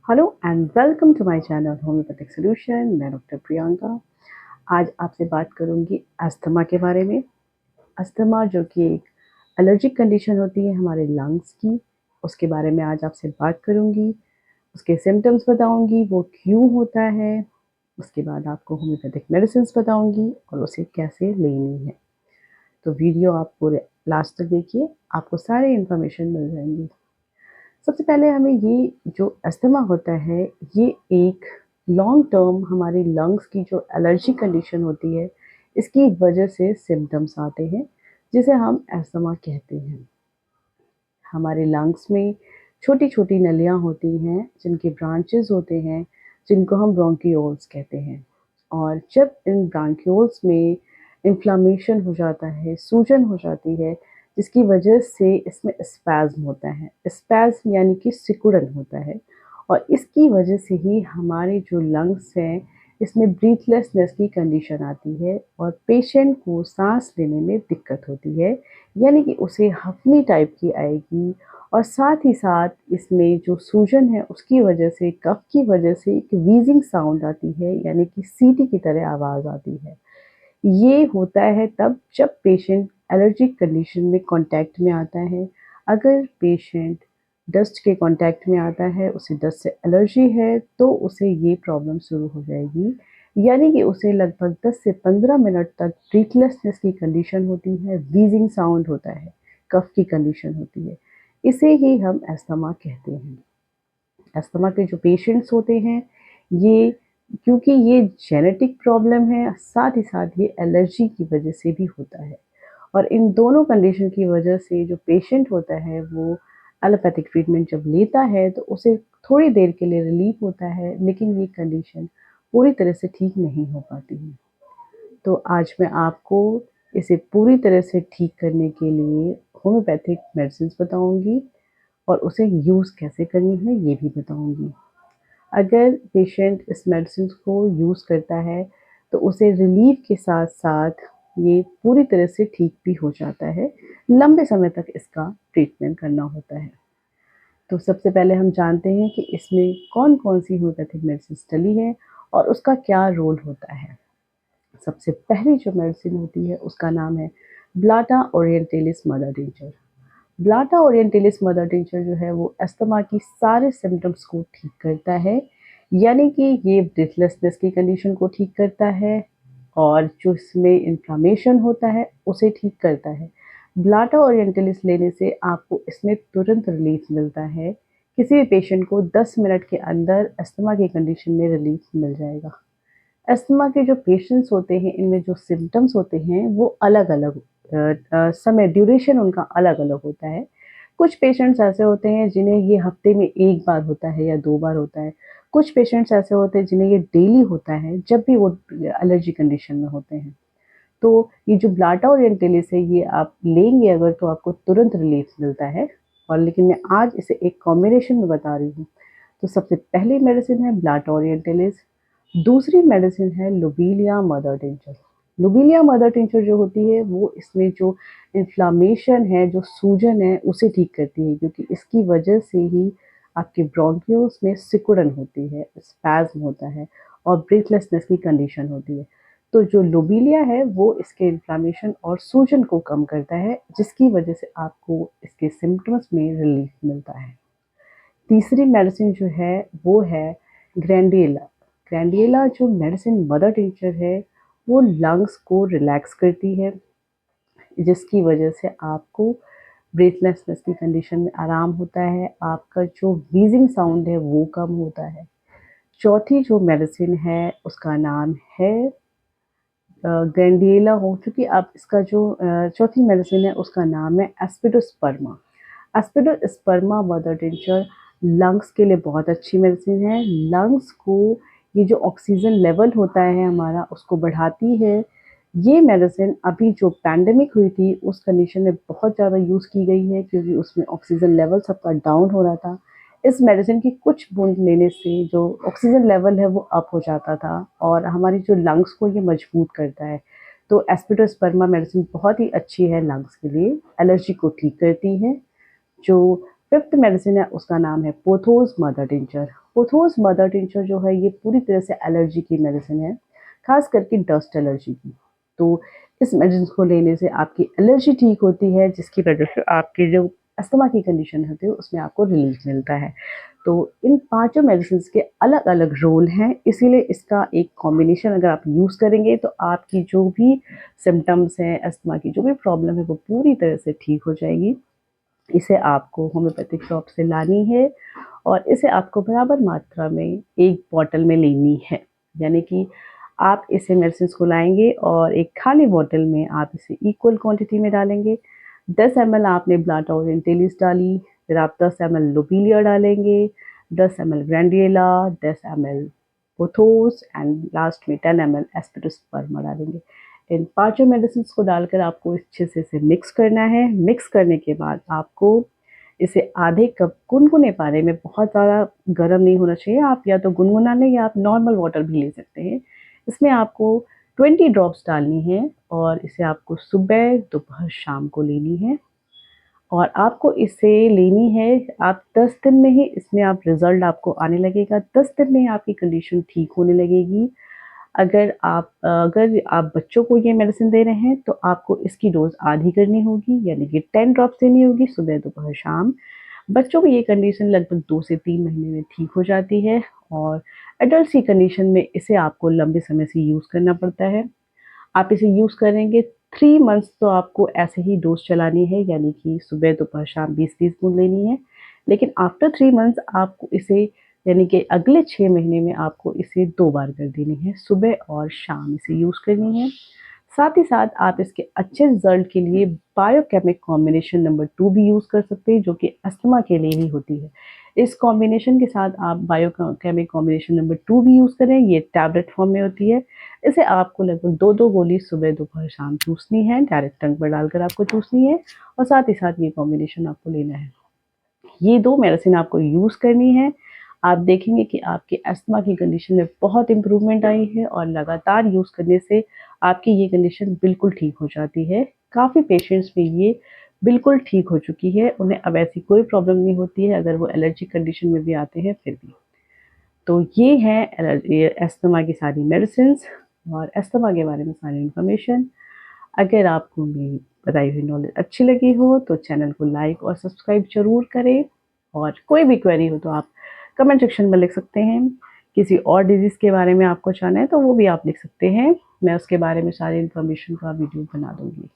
Hello and welcome to my channel homeopathic solution. मैं doctor Priyanka. आज आपसे बात करूंगी अस्थमा के बारे में। अस्थमा जो कि एक एलर्जिक कंडीशन होती है हमारे लंग्स की, उसके बारे में आज आपसे बात करूंगी। उसके सिम्टम्स बताऊंगी, वो क्यों होता है। उसके बाद आपको होम्योपैथिक मेडिसिन बताऊंगी और उसे कैसे लेनी है। तो वीडियो आप पूरे लास्ट तक देखिए, आपको सारी इन्फॉर्मेशन मिल जाएंगी। सबसे पहले हमें ये जो अस्थमा होता है, ये एक लॉन्ग टर्म हमारे लंग्स की जो एलर्जी कंडीशन होती है, इसकी वजह से सिम्टम्स आते हैं, जिसे हम अस्थमा कहते हैं। हमारे लंग्स में छोटी छोटी नलियाँ होती हैं, जिनके ब्रांचेस होते हैं, जिनको हम ब्रोंकियोल्स कहते हैं। और जब इन ब्रांकियोल्स में इन्फ्लामेशन हो जाता है, सूजन हो जाती है, जिसकी वजह से इसमें स्पैज़्म होता है। स्पैज़्म यानी कि सिकुड़न होता है, और इसकी वजह से ही हमारे जो लंग्स हैं, इसमें ब्रीथलेसनेस की कंडीशन आती है और पेशेंट को सांस लेने में दिक्कत होती है, यानी कि उसे हफनी टाइप की आएगी। और साथ ही साथ इसमें जो सूजन है, उसकी वजह से, कफ की वजह से एक वीजिंग साउंड आती है, यानी कि सीटी की तरह आवाज़ आती है। ये होता है तब जब पेशेंट एलर्जिक कंडीशन में कांटेक्ट में आता है। अगर पेशेंट डस्ट के कांटेक्ट में आता है, उसे डस्ट से एलर्जी है, तो उसे ये प्रॉब्लम शुरू हो जाएगी। यानी कि उसे लगभग 10 से 15 मिनट तक ब्रीथलेसनेस की कंडीशन होती है, वीजिंग साउंड होता है, कफ की कंडीशन होती है। इसे ही हम अस्थमा कहते हैं। अस्थमा के जो पेशेंट्स होते हैं, ये क्योंकि ये जेनेटिक प्रॉब्लम है, साथ ही साथ ये एलर्जी की वजह से भी होता है। और इन दोनों कंडीशन की वजह से जो पेशेंट होता है, वो एलोपैथिक ट्रीटमेंट जब लेता है तो उसे थोड़ी देर के लिए रिलीफ होता है, लेकिन ये कंडीशन पूरी तरह से ठीक नहीं हो पाती है। तो आज मैं आपको इसे पूरी तरह से ठीक करने के लिए होम्योपैथिक मेडिसिन बताऊंगी, और उसे यूज़ कैसे करनी है ये भी बताऊंगी। अगर पेशेंट इस मेडिसिन को यूज़ करता है, तो उसे रिलीफ के साथ साथ ये पूरी तरह से ठीक भी हो जाता है। लंबे समय तक इसका ट्रीटमेंट करना होता है। तो सबसे पहले हम जानते हैं कि इसमें कौन कौन सी होम्योपैथिक मेडिसिन डली है और उसका क्या रोल होता है। सबसे पहली जो मेडिसिन होती है, उसका नाम है Blatta orientalis mother tincture. Blatta orientalis mother tincture जो है, वो अस्थमा की सारे सिम्टम्स को ठीक करता है। यानी कि ये ब्रीथलेसनेस की कंडीशन को ठीक करता है, और जो इसमें इन्फ्लामेशन होता है उसे ठीक करता है। ब्लाटा ओरिएंटेलिस लेने से आपको इसमें तुरंत रिलीफ मिलता है। किसी भी पेशेंट को 10 मिनट के अंदर अस्थमा की कंडीशन में रिलीफ मिल जाएगा। अस्थमा के जो पेशेंट्स होते हैं, इनमें जो सिम्टम्स होते हैं वो अलग-अलग समय ड्यूरेशन उनका अलग-अलग होता है। कुछ पेशेंट्स ऐसे होते हैं जिन्हें ये हफ्ते में 1 बार होता है या 2 बार होता है। कुछ पेशेंट्स ऐसे होते हैं जिन्हें ये डेली होता है, जब भी वो एलर्जी कंडीशन में होते हैं। तो ये जो ब्लाटा ओरिएंटेलिस है, ये आप लेंगे अगर, तो आपको तुरंत रिलीफ मिलता है। और लेकिन मैं आज इसे एक कॉम्बिनेशन में बता रही हूँ। तो सबसे पहली मेडिसिन है ब्लाटा ओरिएंटेलिस। दूसरी मेडिसिन है lobelia mother tincture. Lobelia mother tincture जो होती है, वो इसमें जो इन्फ्लामेशन है, जो सूजन है, उसे ठीक करती है, क्योंकि इसकी वजह से ही आपके ब्रोंकियोल्स में सिकुड़न होती है, स्पैज़्म होता है और ब्रीथलेसनेस की कंडीशन होती है। तो जो लोबेलिया है, वो इसके इन्फ्लामेशन और सूजन को कम करता है, जिसकी वजह से आपको इसके सिम्पटम्स में रिलीफ मिलता है। तीसरी मेडिसिन जो है, वो है ग्रैंडिएला। ग्रैंडिएला जो मेडिसिन मदर टिंचर है, वो लंग्स को रिलैक्स करती है, जिसकी वजह से आपको ब्रीथलेसनेस की कंडीशन में आराम होता है। आपका जो व्हीजिंग साउंड है वो कम होता है। चौथी जो मेडिसिन है, उसका नाम है ग्रैंडिएला हो चुकी। अब इसका जो चौथी मेडिसिन है, उसका नाम है aspidosperma. Aspidosperma mother tincture lungs के लिए बहुत अच्छी मेडिसिन है। लंग्स को ये जो ऑक्सीजन लेवल होता है हमारा, उसको बढ़ाती है। ये मेडिसिन अभी जो पैंडेमिक हुई थी, उस कंडीशन में बहुत ज़्यादा यूज़ की गई है, क्योंकि उसमें ऑक्सीजन लेवल सबका डाउन हो रहा था। इस मेडिसिन की कुछ बूंद लेने से जो ऑक्सीजन लेवल है वो अप हो जाता था, और हमारी जो लंग्स को ये मजबूत करता है। तो एस्पिडोस्पर्मा मेडिसिन बहुत ही अच्छी है लंग्स के लिए, एलर्जी को ठीक करती है। जो 5th मेडिसिन है, उसका नाम है pothos mother tincture. Pothos mother tincture जो है ये पूरी तरह से एलर्जी की मेडिसिन है, खास करके डस्ट एलर्जी की। तो इस मेडिसिन को लेने से आपकी एलर्जी ठीक होती है, जिसकी वजह से आपकी जो अस्थमा की कंडीशन होती है उसमें आपको रिलीफ मिलता है। तो इन पांचों मेडिसिन के अलग अलग रोल हैं, इसीलिए इसका एक कॉम्बिनेशन अगर आप यूज़ करेंगे तो आपकी जो भी सिम्टम्स हैं, अस्थमा की जो भी प्रॉब्लम है वो पूरी तरह से ठीक हो जाएगी। इसे आपको होम्योपैथिक शॉप से लानी है और इसे आपको बराबर मात्रा में एक बॉटल में लेनी है। यानी कि आप इसे मेडिसिन को लाएंगे और एक खाली बॉटल में आप इसे इक्वल क्वांटिटी में डालेंगे। 10 ml आपने ब्लाटाओरेंट टेलिस डाली, फिर आप 10 ml लोबीलिया डालेंगे, 10 ml ग्रैंडियोला, 10 ml pothos and last में 10 ml एस्पेरोस्पर्मा डालेंगे। इन पांचों मेडिसिन को डालकर आपको अच्छे से इसे मिक्स करना है। मिक्स करने के बाद आपको इसे आधे कप गुनगुने पानी में, बहुत ज़्यादा गर्म नहीं होना चाहिए, आप या तो गुनगुना लें या आप नॉर्मल वाटर भी ले सकते हैं। इसमें आपको 20 ड्रॉप्स डालनी है और इसे आपको सुबह, दोपहर, शाम को लेनी है। और आपको इसे लेनी है, आप 10 दिन में ही इसमें आप रिज़ल्ट आपको आने लगेगा, 10 दिन में ही आपकी कंडीशन ठीक होने लगेगी। अगर आप बच्चों को ये मेडिसिन दे रहे हैं तो आपको इसकी डोज़ आधी करनी होगी, यानी कि 10 ड्रॉप्स देनी होगी सुबह, दोपहर, शाम। बच्चों की ये कंडीशन लगभग 2 से 3 महीने में ठीक हो जाती है और एडल्ट्स की कंडीशन में इसे आपको लंबे समय से यूज़ करना पड़ता है। आप इसे यूज़ करेंगे 3 मंथ्स तो आपको ऐसे ही डोज़ चलानी है, यानी कि सुबह, दोपहर, शाम 20-20 बूँद लेनी है। लेकिन आफ्टर 3 मंथ्स आपको इसे, यानी कि अगले 6 महीने में आपको इसे 2 बार कर देनी है, सुबह और शाम इसे यूज़ करनी है। साथ ही साथ आप इसके अच्छे रिज़ल्ट के लिए बायोकेमिक कॉम्बिनेशन नंबर 2 भी यूज़ कर सकते हैं, जो कि अस्थमा के लिए ही होती है। इस कॉम्बिनेशन के साथ आप बायोकेमिक कॉम्बिनेशन नंबर 2 भी यूज़ करें, ये टैबलेट फॉर्म में होती है। इसे आपको लगभग 2-2 गोली सुबह, दोपहर, शाम चूसनी है, डायरेक्ट टंग पर डालकर आपको चूसनी है और साथ ही साथ ये कॉम्बिनेशन आपको लेना है। ये 2 मेडिसिन आपको यूज़ करनी है। आप देखेंगे कि आपके अस्थमा की कंडीशन में बहुत इम्प्रूवमेंट आई है और लगातार यूज़ करने से आपकी ये कंडीशन बिल्कुल ठीक हो जाती है। काफ़ी पेशेंट्स में ये बिल्कुल ठीक हो चुकी है, उन्हें अब ऐसी कोई प्रॉब्लम नहीं होती है, अगर वो एलर्जिक कंडीशन में भी आते हैं फिर भी। तो ये हैं ये अस्थमा की सारी मेडिसिन्स और अस्थमा के बारे में सारी इन्फॉर्मेशन। अगर आपको मेरी बताई हुई नॉलेज अच्छी लगी हो तो चैनल को लाइक और सब्सक्राइब ज़रूर करें और कोई भी क्वेरी हो तो आप कमेंट सेक्शन में लिख सकते हैं। किसी और डिज़ीज़ के बारे में आपको जानना है तो वो भी आप लिख सकते हैं, मैं उसके बारे में सारी इन्फॉर्मेशन का वीडियो बना दूँगी।